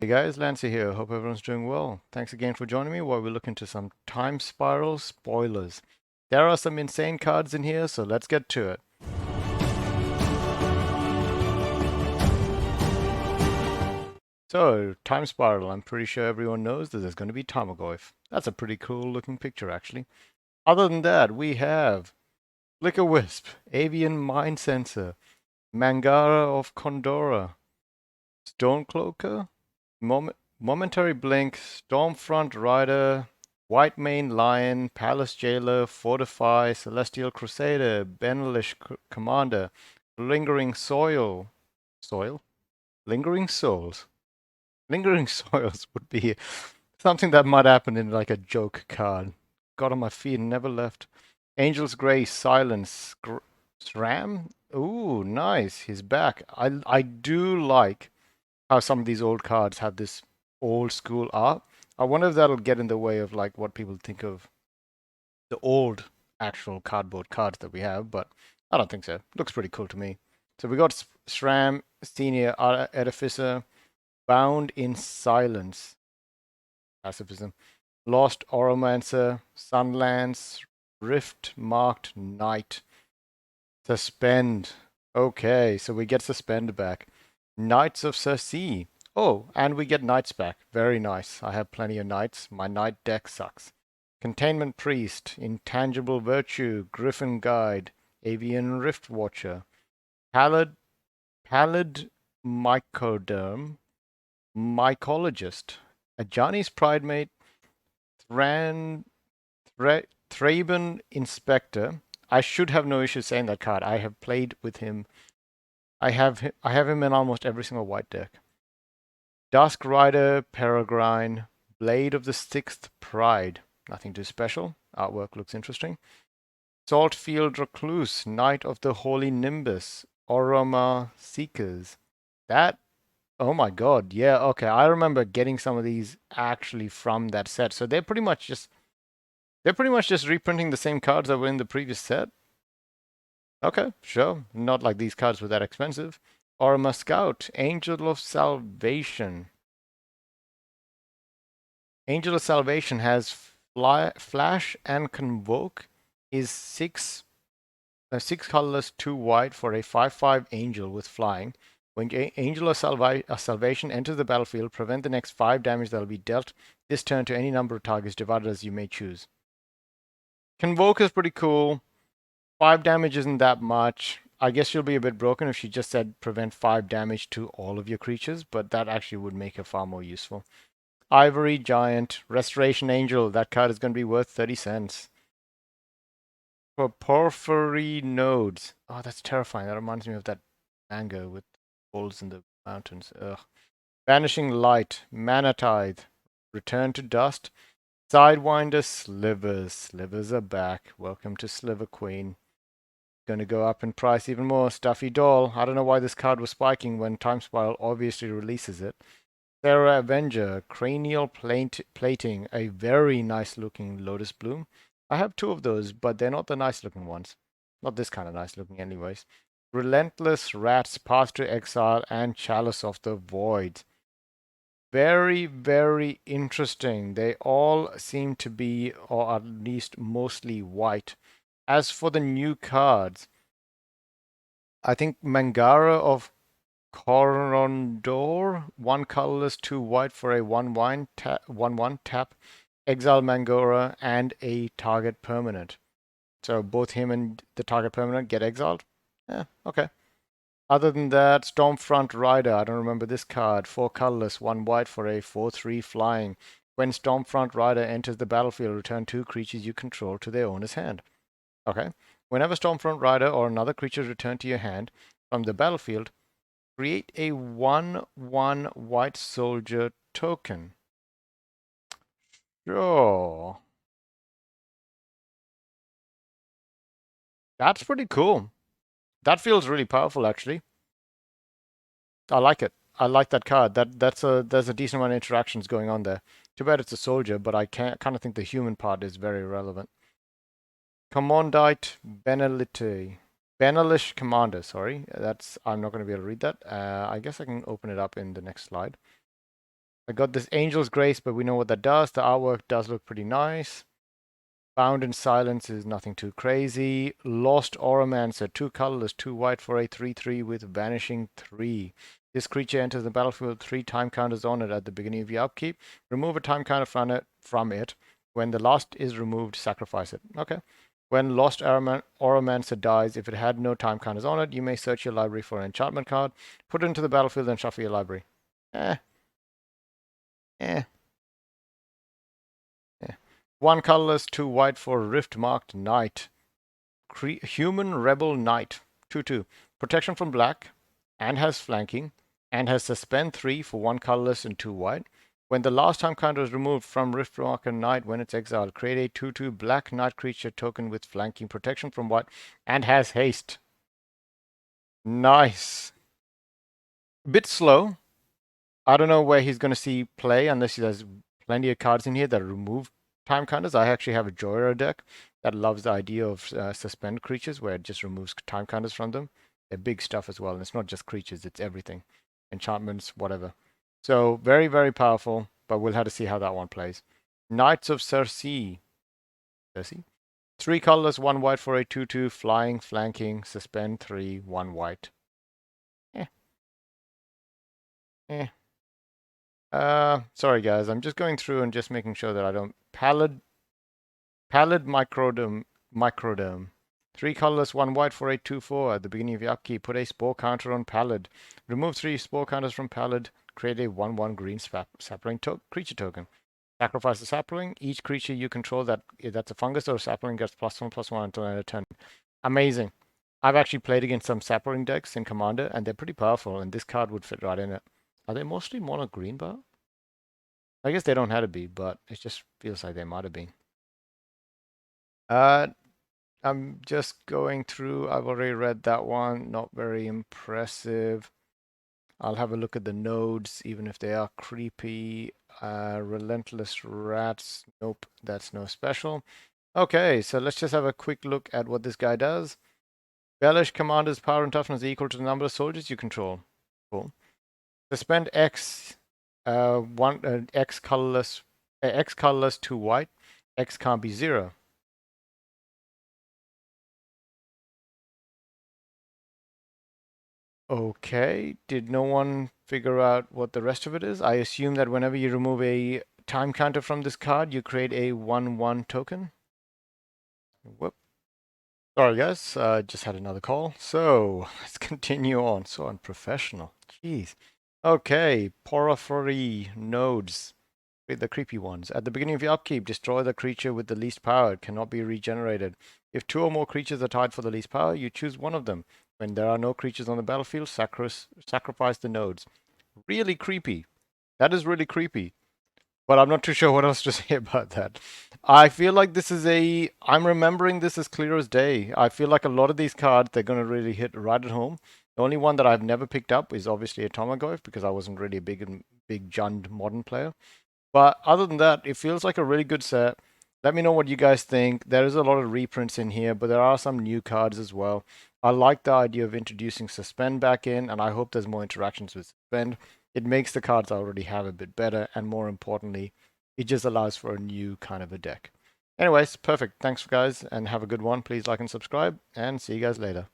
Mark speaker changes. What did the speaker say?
Speaker 1: Hey guys, Lancy here. Hope everyone's doing well. Thanks again for joining me while we look into some Time Spiral spoilers. There are some insane cards in here, so let's get to it. So, Time Spiral, I'm pretty sure everyone knows that there's going to be Tarmogoyf. That's a pretty cool looking picture, actually. Other than that, we have Flicker Wisp, Avian Mind Sensor, Mangara of Condora, Stonecloaker, Momentary Blink, Stormfront Rider, White Mane Lion, Palace Jailer, Fortify, Celestial Crusader, Benelish Commander, Lingering Soil? Lingering Souls. Lingering Soils would be something that might happen in like a joke card. Got on my feet and never left. Angel's Grace, Silence, SRAM? Ooh, nice. He's back. I do like how some of these old cards have this old school art. I wonder if that'll get in the way of like what people think of the old actual cardboard cards that we have, but I don't think so. Looks pretty cool to me. So we got SRAM, Senior Edificer, Bound in Silence, Pacifism, Lost Oromancer, Sunlance, Rift Marked Knight, Suspend. Okay, so we get Suspend back. Knights of Circe. Oh, and we get knights back. Very nice. I have plenty of knights. My knight deck sucks. Containment Priest, Intangible Virtue, Griffin Guide, Avian Rift Watcher, Pallid Mycoderm, Mycologist, Ajani's Pridemate, Thran, Thraben Inspector. I should have no issue saying that card. I have played with him. I have him in almost every single white deck. Dusk Rider, Peregrine, Blade of the Sixth Pride. Nothing too special. Artwork looks interesting. Saltfield Recluse, Knight of the Holy Nimbus, Oroma Seekers. That, oh my god, yeah, okay. I remember getting some of these actually from that set. So they're pretty much just reprinting the same cards that were in the previous set. Okay, sure. Not like these cards were that expensive. Oroma Scout, Angel of Salvation. Angel of Salvation has Flash and Convoke. Is six colorless, 2 white for a 5/5 angel with flying. When Angel of Salvation enters the battlefield, prevent the next 5 damage that will be dealt this turn to any number of targets divided as you may choose. Convoke is pretty cool. 5 damage isn't that much. I guess she'll be a bit broken if she just said prevent 5 damage to all of your creatures, but that actually would make her far more useful. Ivory Giant, Restoration Angel. That card is going to be worth 30 cents. For Porphyry Nodes. Oh, that's terrifying. That reminds me of that manga with holes in the mountains. Ugh. Vanishing Light, Mana Tithe, Return to Dust, Sidewinder Slivers. Slivers are back. Welcome to Sliver Queen. Going to go up in price even more. Stuffy Doll. I don't know why this card was spiking when Time Spiral obviously releases it. Sarah Avenger, Cranial Plating, a very nice looking Lotus Bloom. I have 2 of those, but they're not the nice looking ones. Not this kind of nice looking, anyways. Relentless Rats, Path to Exile, and Chalice of the Void. Very, very interesting. They all seem to be, or at least mostly, white. As for the new cards, I think Mangara of Corondor, 1 colorless, 2 white for a 1/1 tap, exile Mangora, and a target permanent. So both him and the target permanent get exiled. Yeah, okay. Other than that, Stormfront Rider, I don't remember this card. 4 colorless, 1 white for a 4/3 flying. When Stormfront Rider enters the battlefield, return 2 creatures you control to their owner's hand. Okay. Whenever Stormfront Rider or another creature is returned to your hand from the battlefield, create a 1/1 white soldier token. Sure. That's pretty cool. That feels really powerful, actually. I like it. I like that card. There's a decent amount of interactions going on there. Too bad it's a soldier, but I kind of think the human part is very relevant. Commandite Benelite. Benelish Commander, sorry. I'm not going to be able to read that. I guess I can open it up in the next slide. I got this Angel's Grace, but we know what that does. The artwork does look pretty nice. Bound in Silence is nothing too crazy. Lost Auramancer, 2 colorless, 2 white for a 3/3 with Vanishing 3. This creature enters the battlefield 3 time counters on it at the beginning of your upkeep. Remove a time counter from it. When the last is removed, sacrifice it. Okay. When Lost Auramancer dies, if it had no time counters on it, you may search your library for an enchantment card, put it into the battlefield, and shuffle your library. Eh, eh, eh. 1 colorless, 2 white for Rift Marked Knight. Human Rebel Knight. 2/2. Protection from black, and has flanking, and has Suspend 3 for 1 colorless and 2 white. When the last time counter is removed from Riftmarker Knight when it's exiled, create a 2/2 black knight creature token with flanking, protection from white, and has haste. Nice. Bit slow. I don't know where he's going to see play unless he has plenty of cards in here that remove time counters. I actually have a Joyra deck that loves the idea of suspend creatures where it just removes time counters from them. They're big stuff as well, and it's not just creatures, it's everything. Enchantments, whatever. So very, very powerful, but we'll have to see how that one plays. Knights of Circe. 3 colorless, 1 white for a 2/2, flying, flanking, suspend 3, 1 white. Eh. Eh. Sorry guys, I'm just going through and just making sure that I don't pallid microdome. 3 colorless, 1 white for a 2/4. At the beginning of your upkeep, put a spore counter on pallid. Remove 3 spore counters from pallid. Create a 1/1 green sapling creature token. Sacrifice the sapling. Each creature you control that's a fungus or a sapling gets +1/+1 until end of turn. Amazing. I've actually played against some sapling decks in Commander, and they're pretty powerful, and this card would fit right in it. Are they mostly mono green, but I guess they don't have to be, but it just feels like they might have been. I'm just going through. I've already read that one. Not very impressive. I'll have a look at the nodes, even if they are creepy. Relentless Rats. Nope, that's no special. Okay, so let's just have a quick look at what this guy does. Bellish Commander's power and toughness equal to the number of soldiers you control. Cool. Suspend X. X colorless. X colorless, 2 white. X can't be 0. Okay, did no one figure out what the rest of it is? I assume that whenever you remove a time counter from this card, you create a 1/1 token. Whoop. Sorry guys, just had another call. So, let's continue on. So unprofessional. Jeez. Okay, Porphyry nodes. The creepy ones. At the beginning of your upkeep, destroy the creature with the least power. It cannot be regenerated. If 2 or more creatures are tied for the least power, you choose one of them. When there are no creatures on the battlefield, sacrifice the nodes. Really creepy. That is really creepy. But I'm not too sure what else to say about that. I feel like this is I'm remembering this as clear as day. I feel like a lot of these cards, they're going to really hit right at home. The only one that I've never picked up is obviously a Tarmogoyf because I wasn't really a big Jund modern player. But other than that, it feels like a really good set. Let me know what you guys think. There is a lot of reprints in here, but there are some new cards as well. I like the idea of introducing Suspend back in, and I hope there's more interactions with Suspend. It makes the cards I already have a bit better, and more importantly, it just allows for a new kind of a deck. Anyways, perfect. Thanks guys, and have a good one. Please like and subscribe, and see you guys later.